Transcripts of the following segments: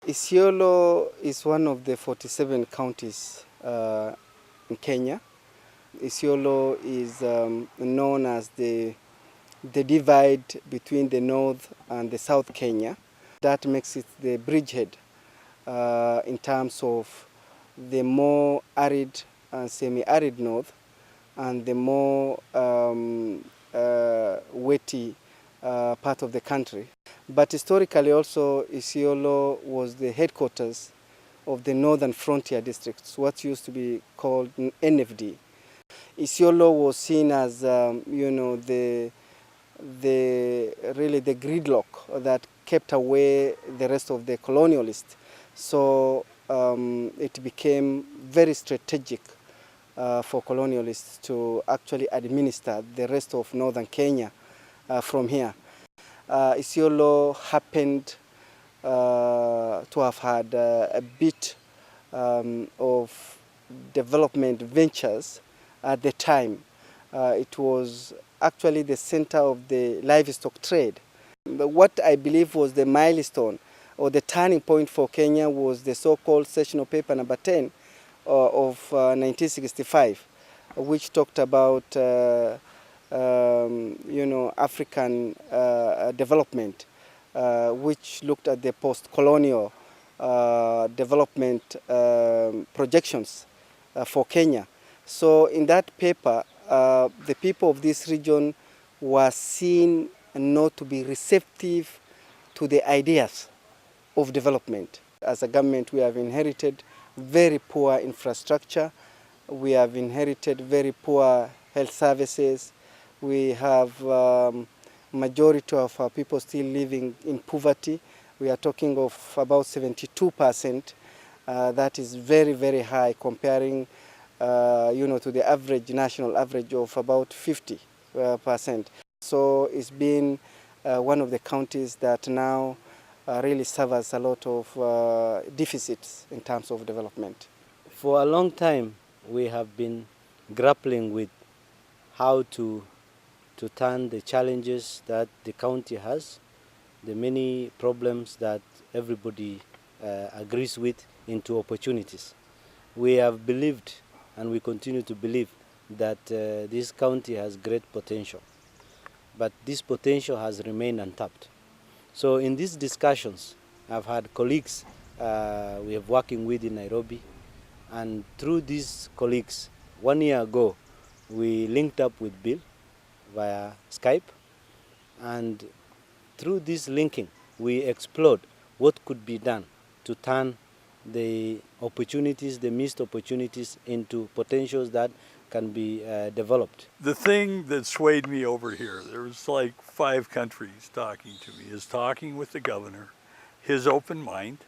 Isiolo is one of the 47 counties in Kenya. Isiolo is known as the divide between the north and the south Kenya. That makes it the bridgehead in terms of the more arid and semi-arid north and the more wetty part of the country. But historically also Isiolo was the headquarters of the Northern Frontier Districts, what used to be called NFD. Isiolo was seen as, the really the gridlock that kept away the rest of the colonialists. So it became very strategic for colonialists to actually administer the rest of northern Kenya from here. Isiolo happened to have had a bit of development ventures at the time. It was actually the center of the livestock trade. But what I believe was the milestone or the turning point for Kenya was the so-called Sessional Paper number 10 of 1965, which talked about African development, which looked at the post-colonial development projections for Kenya. So in that paper, the people of this region were seen not to be receptive to the ideas of development. As a government, we have inherited very poor infrastructure. We have inherited very poor health services. We have majority of our people still living in poverty. We are talking of about 72%. That is very, very high comparing to the average, national average of about 50%. So it's been one of the counties that now really suffers a lot of deficits in terms of development. For a long time, we have been grappling with how to turn the challenges that the county has, the many problems that everybody agrees with, into opportunities. We have believed, and we continue to believe, that this county has great potential, but this potential has remained untapped. So in these discussions, I've had colleagues we have working with in Nairobi, and through these colleagues, 1 year ago, we linked up with Bill via Skype, and through this linking, we explored what could be done to turn the opportunities, the missed opportunities, into potentials that can be developed. The thing that swayed me over here, there was like 5 countries talking to me, is talking with the governor, his open mind,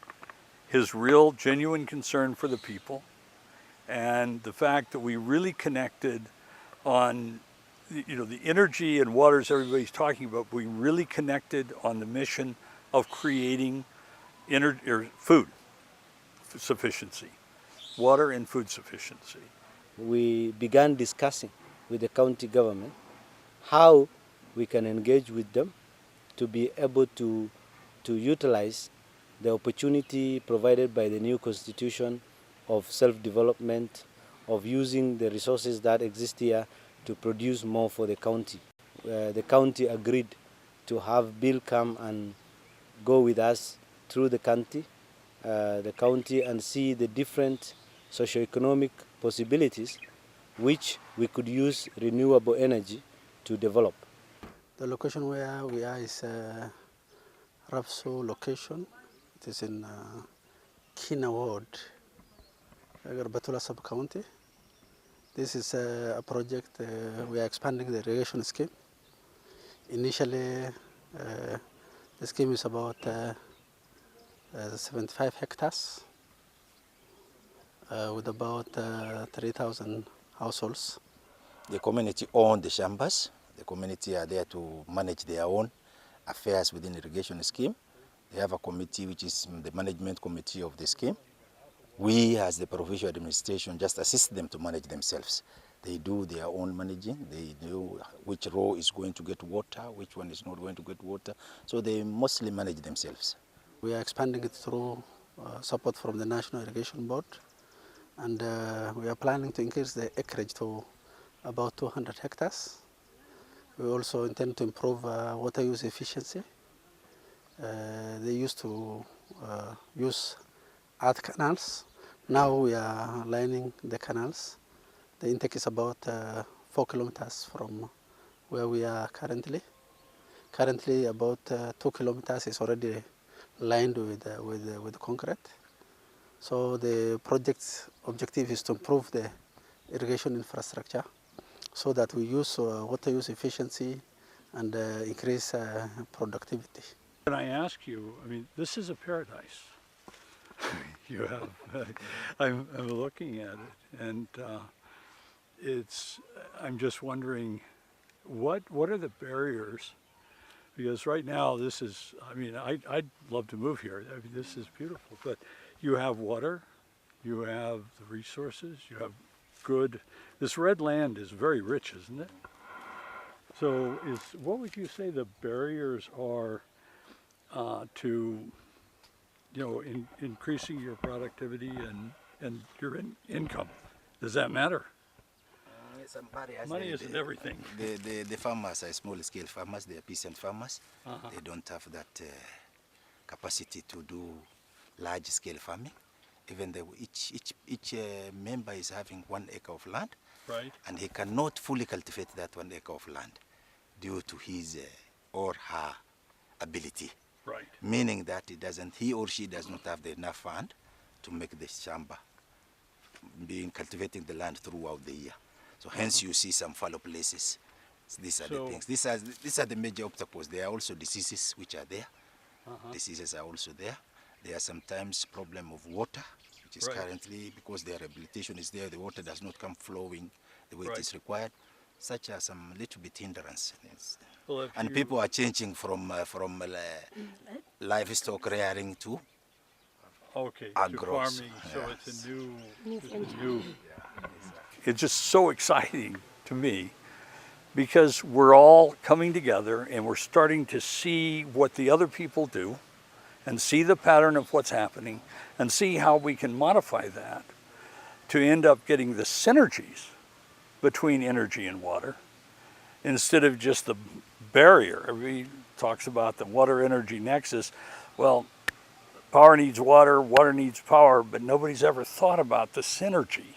his real genuine concern for the people, and the fact that we really connected on the energy and waters everybody's talking about. We really connected on the mission of creating food sufficiency, water and food sufficiency. We began discussing with the county government how we can engage with them to be able to utilize the opportunity provided by the new constitution of self-development, of using the resources that exist here to produce more for the county. The county agreed to have Bill come and go with us through the county and see the different socioeconomic possibilities which we could use renewable energy to develop. The location where we are is Rapso location. It is in Kina Ward, Batula sub-county. This is a project we are expanding the irrigation scheme. Initially, the scheme is about 75 hectares with about 3,000 households. The community own the chambers. The community are there to manage their own affairs within the irrigation scheme. They have a committee which is the management committee of the scheme. We, as the provincial administration, just assist them to manage themselves. They do their own managing. They know which row is going to get water, which one is not going to get water. So they mostly manage themselves. We are expanding it through support from the National Irrigation Board, and we are planning to increase the acreage to about 200 hectares. We also intend to improve water use efficiency. They used to use earth canals. Now we are lining the canals. The intake is about 4 kilometers from where we are currently. Currently, about 2 kilometers is already lined with concrete. So the project's objective is to improve the irrigation infrastructure so that we use water use efficiency and increase productivity. Can I ask you, I mean, this is a paradise. You have, I'm looking at it, and I'm just wondering, what are the barriers? Because right now this is, I mean, I'd love to move here. I mean, this is beautiful, but you have water, you have the resources, you have this red land is very rich, isn't it? So what would you say the barriers are to, increasing your productivity and your income? Does that matter? Some barriers. Money isn't everything. The farmers are small-scale farmers. They are peasant farmers. They don't have that capacity to do large-scale farming. Even though each member is having 1 acre of land, right, and he cannot fully cultivate that 1 acre of land due to his or her ability. right. Meaning that he or she does not have the enough fund to make the shamba, cultivating the land throughout the year. So hence you see some fallow places. These are the things. These are the major obstacles. There are also diseases which are there. Diseases are also there. There are sometimes problem of water, which is currently, because their rehabilitation is there, the water does not come flowing the way it is required. Such as some little bit hindrance. Well, and people are changing from livestock rearing to to farming. So it's a new. It's just so exciting to me because we're all coming together and we're starting to see what the other people do and see the pattern of what's happening and see how we can modify that to end up getting the synergies between energy and water instead of just the barrier. Everybody talks about the water energy nexus. Well, power needs water, water needs power, but nobody's ever thought about the synergy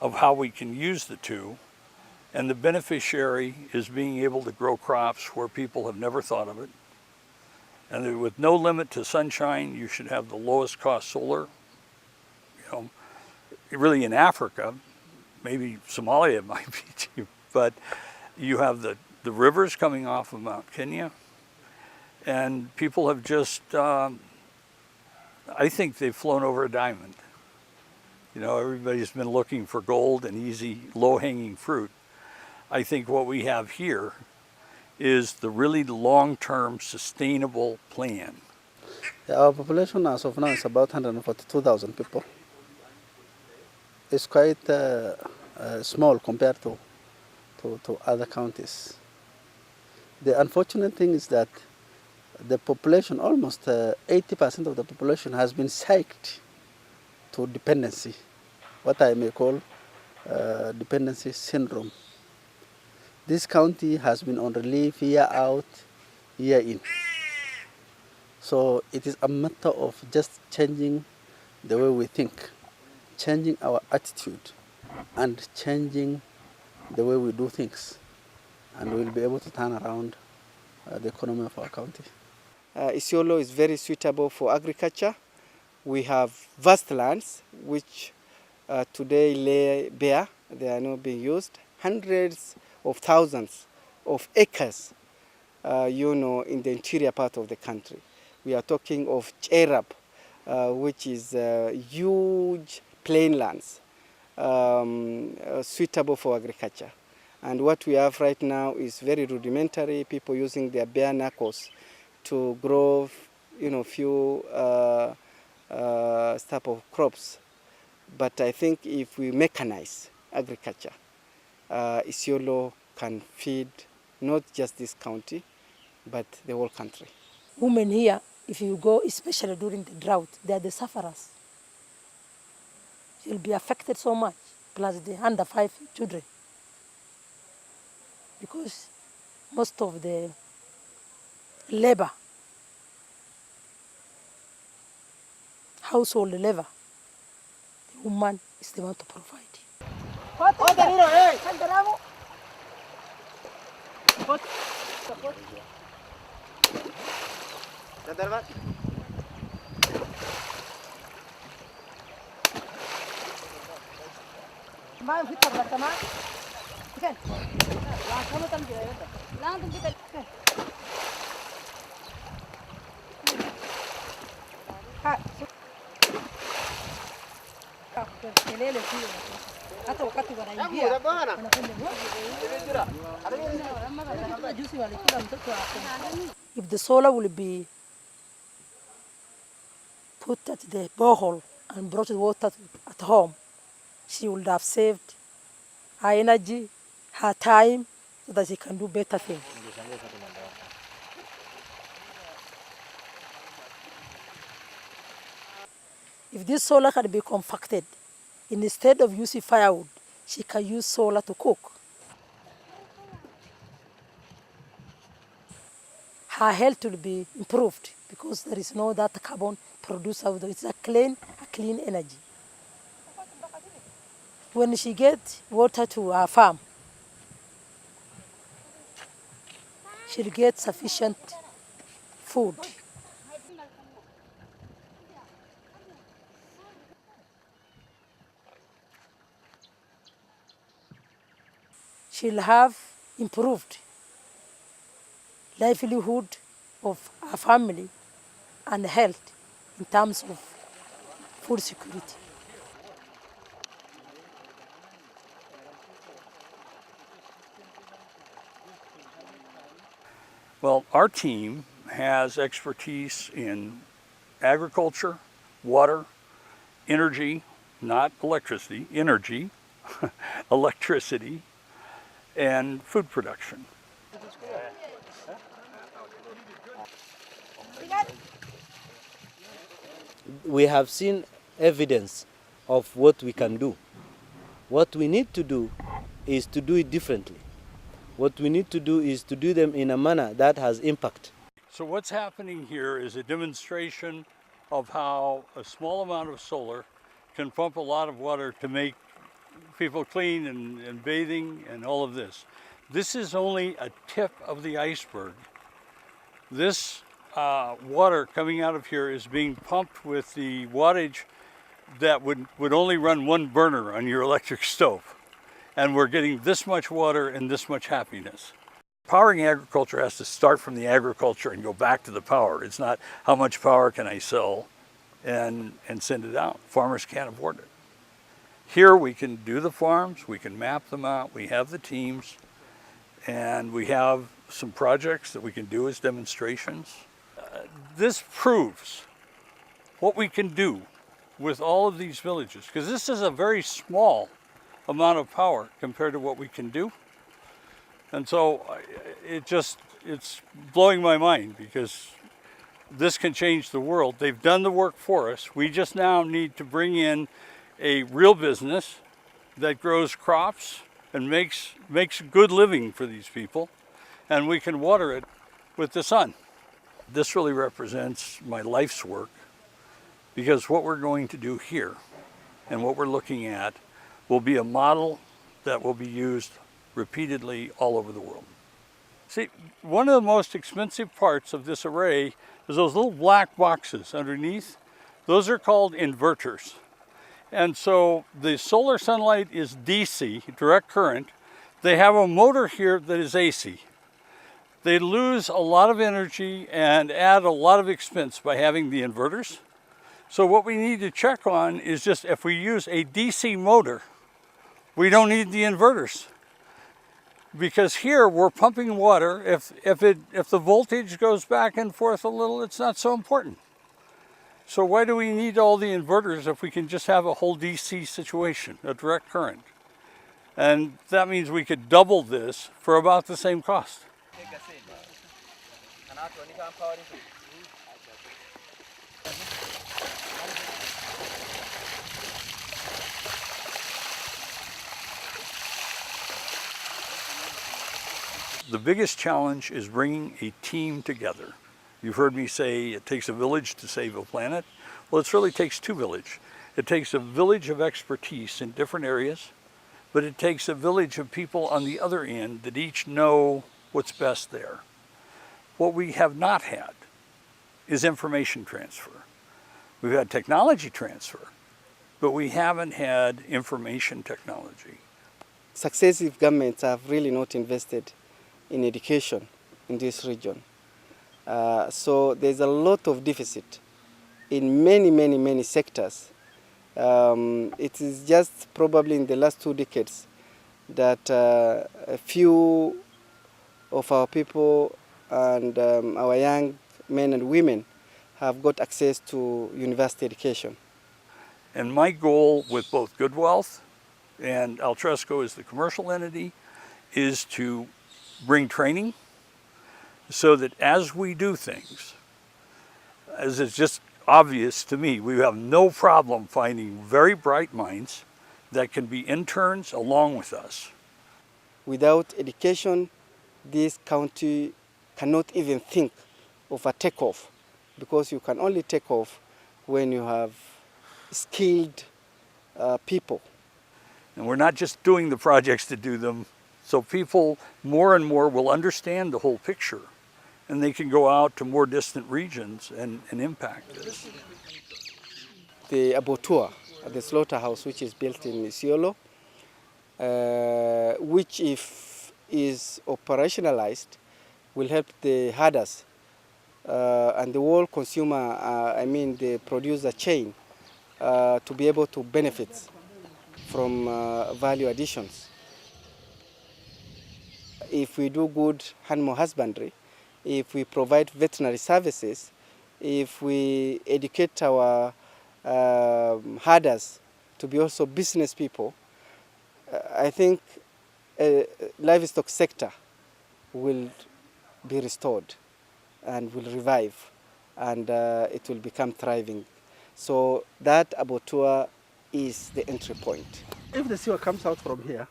of how we can use the two. And the beneficiary is being able to grow crops where people have never thought of it. And with no limit to sunshine, you should have the lowest cost solar. Really in Africa, maybe Somalia might be cheap, but you have the rivers coming off of Mount Kenya, and people have just, I think they've flown over a diamond. Everybody's been looking for gold and easy, low-hanging fruit. I think what we have here is the really long-term sustainable plan. Our population as of now is about 142,000 people. It's quite small compared to other counties. The unfortunate thing is that the population, almost 80% of the population has been psyched to dependency, what I may call dependency syndrome. This county has been on relief year out, year in. So it is a matter of just changing the way we think, changing our attitude, and changing the way we do things. And we'll be able to turn around the economy of our county. Isiolo is very suitable for agriculture. We have vast lands which today lay bare. They are not being used. Hundreds of thousands of acres, in the interior part of the country. We are talking of Cherab, which is huge plain lands suitable for agriculture. And what we have right now is very rudimentary, people using their bare knuckles to grow, few type of crops. But I think if we mechanize agriculture, Isiolo can feed not just this county, but the whole country. Women here if you go, especially during the drought, they are the sufferers. You'll be affected so much, plus the under 5 children. Because most of the labor, household labor, the woman is the one to provide. If the solar will be put at the borehole and brought water at home, she would have saved her energy, her time, so that she can do better things. If this solar can be compacted, instead of using firewood, she can use solar to cook. Her health will be improved because there is no that carbon produced out there. It's a clean energy. When she gets water to her farm, she'll get sufficient food. She'll have improved livelihood of her family and health in terms of food security. Well, our team has expertise in agriculture, water, energy, not electricity, energy, electricity, and food production. We have seen evidence of what we can do. What we need to do is to do it differently. What we need to do is to do them in a manner that has impact. So what's happening here is a demonstration of how a small amount of solar can pump a lot of water to make people clean and bathing and all of this. This is only a tip of the iceberg. This water coming out of here is being pumped with the wattage that would only run one burner on your electric stove. And we're getting this much water and this much happiness. Powering agriculture has to start from the agriculture and go back to the power. It's not how much power can I sell and send it out. Farmers can't afford it. Here we can do the farms, we can map them out, we have the teams, and we have some projects that we can do as demonstrations. This proves what we can do with all of these villages, because this is a very small amount of power compared to what we can do. And so it's blowing my mind, because this can change the world. They've done the work for us. We just now need to bring in a real business that grows crops and makes good living for these people, and we can water it with the sun. This really represents my life's work, because what we're going to do here and what we're looking at will be a model that will be used repeatedly all over the world. See, one of the most expensive parts of this array is those little black boxes underneath. Those are called inverters. And so the solar sunlight is DC, direct current. They have a motor here that is AC. They lose a lot of energy and add a lot of expense by having the inverters. So what we need to check on is just if we use a DC motor, we don't need the inverters. Because here we're pumping water. If the voltage goes back and forth a little, it's not so important. So why do we need all the inverters if we can just have a whole DC situation, a direct current? And that means we could double this for about the same cost. the biggest challenge is bringing a team together. You've heard me say it takes a village to save a planet. Well, it really takes two villages. It takes a village of expertise in different areas, but it takes a village of people on the other end that each know what's best there. What we have not had is information transfer. We've had technology transfer, but we haven't had information technology. Successive governments have really not invested in education in this region. So there's a lot of deficit in many sectors. It is just probably in the last 2 decades that a few of our people and our young men and women have got access to university education. And my goal with both Good Wealth and Altresco as the commercial entity is to bring training so that as we do things, as it's just obvious to me, we have no problem finding very bright minds that can be interns along with us. Without education, this county cannot even think of a takeoff, because you can only take off when you have skilled people. And we're not just doing the projects to do them, so people more and more will understand the whole picture, and they can go out to more distant regions and impact this. The abattoir, the slaughterhouse, which is built in Isiolo, which if is operationalized, will help the herders and the whole consumer, the producer chain, to be able to benefit from value additions. If we do good animal husbandry, if we provide veterinary services, if we educate our herders to be also business people, I think livestock sector will be restored and will revive, and it will become thriving. So that abattoir is the entry point. If the sewer comes out from here,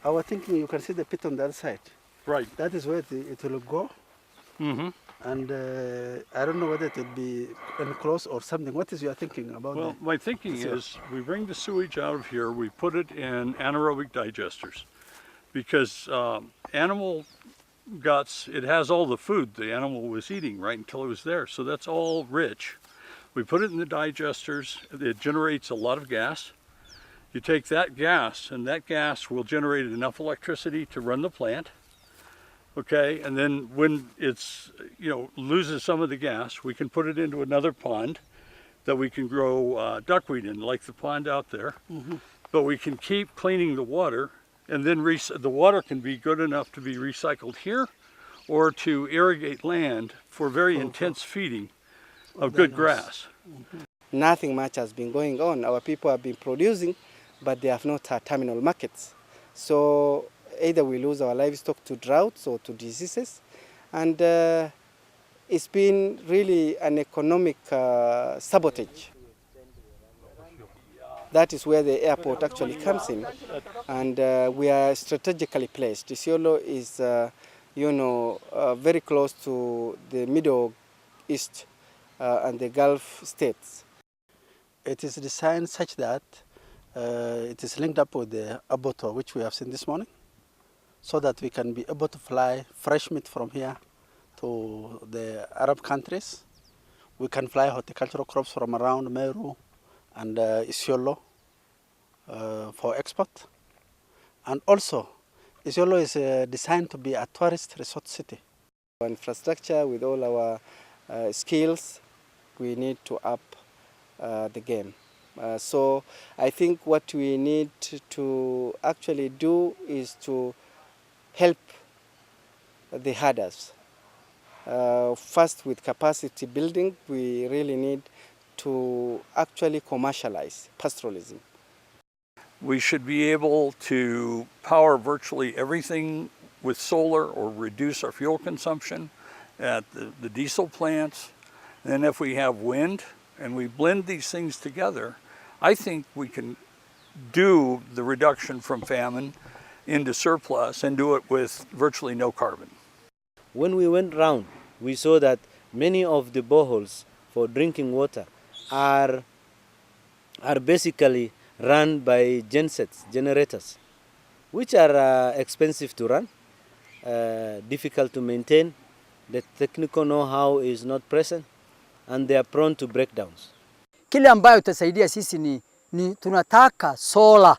I was thinking you can see the pit on the other side. Right. That is where it will go. Mm-hmm. And I don't know whether it will be enclosed or something. What is your thinking about Well, that? my thinking is we bring the sewage out of here, we put it in anaerobic digesters, because animal guts, it has all the food the animal was eating right until it was there, so that's all rich. We put it in the digesters, it generates a lot of gas. You take that gas, and that gas will generate enough electricity to run the plant. Okay, and then when it's, loses some of the gas, we can put it into another pond that we can grow duckweed in, like the pond out there. Mm-hmm. But we can keep cleaning the water, and then the water can be good enough to be recycled here or to irrigate land for very intense feeding of good grass. Mm-hmm. Nothing much has been going on. Our people have been producing, but they have not had terminal markets. So either we lose our livestock to droughts or to diseases, and it's been really an economic sabotage. That is where the airport actually comes in, and we are strategically placed. Isiolo is, very close to the Middle East and the Gulf states. It is designed such that it is linked up with the abattoir, which we have seen this morning, so that we can be able to fly fresh meat from here to the Arab countries. We can fly horticultural crops from around Meru and Isiolo for export. And also, Isiolo is designed to be a tourist resort city. Infrastructure, with all our skills, we need to up the game. So I think what we need to actually do is to help the herders. First, with capacity building, we really need to actually commercialize pastoralism. We should be able to power virtually everything with solar or reduce our fuel consumption at the diesel plants. And then if we have wind and we blend these things together, I think we can do the reduction from famine into surplus and do it with virtually no carbon. When we went round, we saw that many of the boreholes for drinking water are basically run by gensets, generators, which are expensive to run, difficult to maintain, the technical know-how is not present, and they are prone to breakdowns. Kile ambayo itasaidia sisi ni tunataka sola,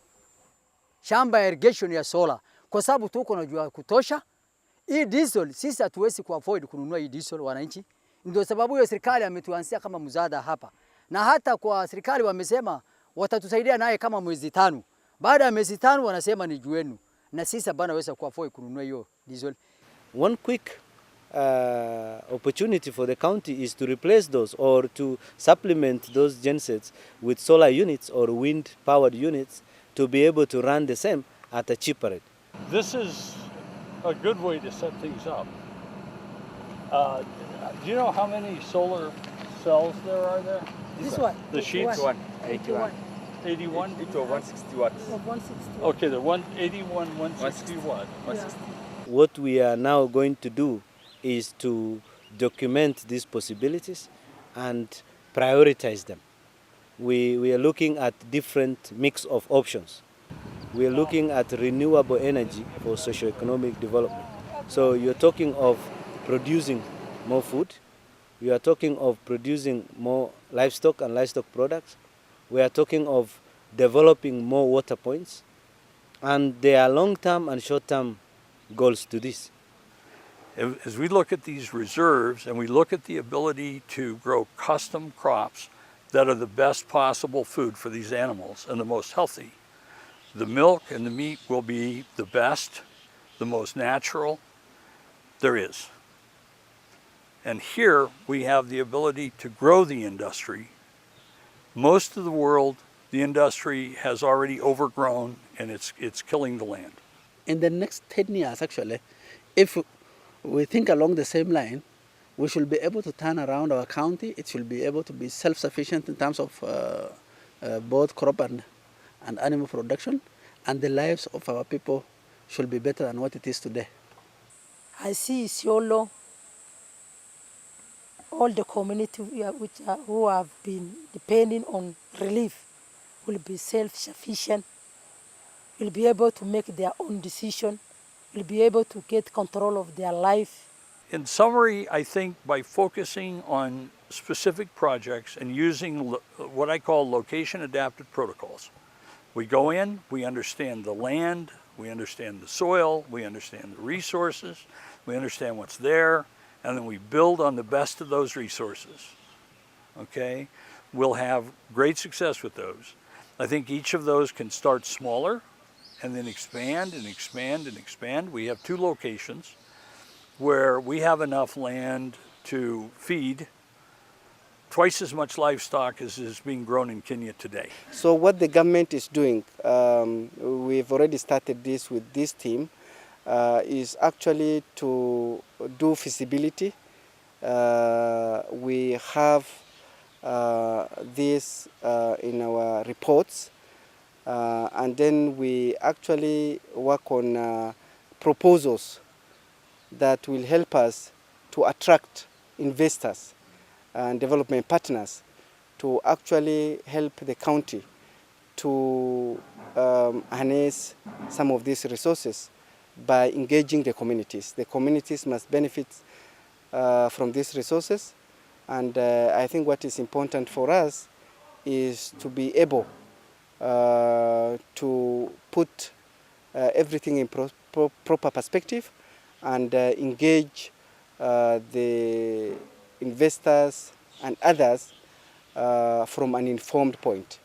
shamba ya irrigation ya sola, kwa sababu tuko na jua kutosha. Hii diesel sisi hatuwezi kuavoid kununua hii diesel wananchi. Ndio sababu hiyo serikali ametuanzia kama msaada hapa. Na hata kwa serikali wamesema watatusaidia naye kama mwezi 5. Baada ya mwezi 5 wanasema ni juenu. Na sisi bana weza kuavoid kununua hiyo diesel. One quick opportunity for the county is to replace those or to supplement those gensets with solar units or wind powered units to be able to run the same at a cheaper rate. This is a good way to set things up. Do you know how many solar cells there are there? This one. The sheets? 81. 81? It's 160 watts. Of 160. Okay, the 181, 160 watt. 160. What we are now going to do is to document these possibilities and prioritize them. We are looking at different mix of options. We are looking at renewable energy for socio-economic development. So you're talking of producing more food. You are talking of producing more livestock and livestock products. We are talking of developing more water points. And there are long-term and short-term goals to this. As we look at these reserves and we look at the ability to grow custom crops that are the best possible food for these animals and the most healthy, the milk and the meat will be the best, the most natural there is. And here we have the ability to grow the industry. Most of the world, the industry has already overgrown and it's killing the land. In the next 10 years, actually, if we think along the same line, we should be able to turn around our county. It should be able to be self-sufficient in terms of both crop and animal production, and the lives of our people should be better than what it is today. I see Isiolo, all the community who have been depending on relief will be self-sufficient, will be able to make their own decision, will be able to get control of their life. In summary, I think by focusing on specific projects and using what I call location-adapted protocols, we go in, we understand the land, we understand the soil, we understand the resources, we understand what's there, and then we build on the best of those resources. Okay? We'll have great success with those. I think each of those can start smaller and then expand and expand and expand. We have 2 locations where we have enough land to feed twice as much livestock as is being grown in Kenya today. So what the government is doing, we've already started this with this team, is actually to do feasibility. We have this in our reports, and then we actually work on proposals that will help us to attract investors and development partners to actually help the county to harness some of these resources by engaging the communities. The communities must benefit from these resources, and I think what is important for us is to be able to put everything in proper perspective and engage the investors and others from an informed point.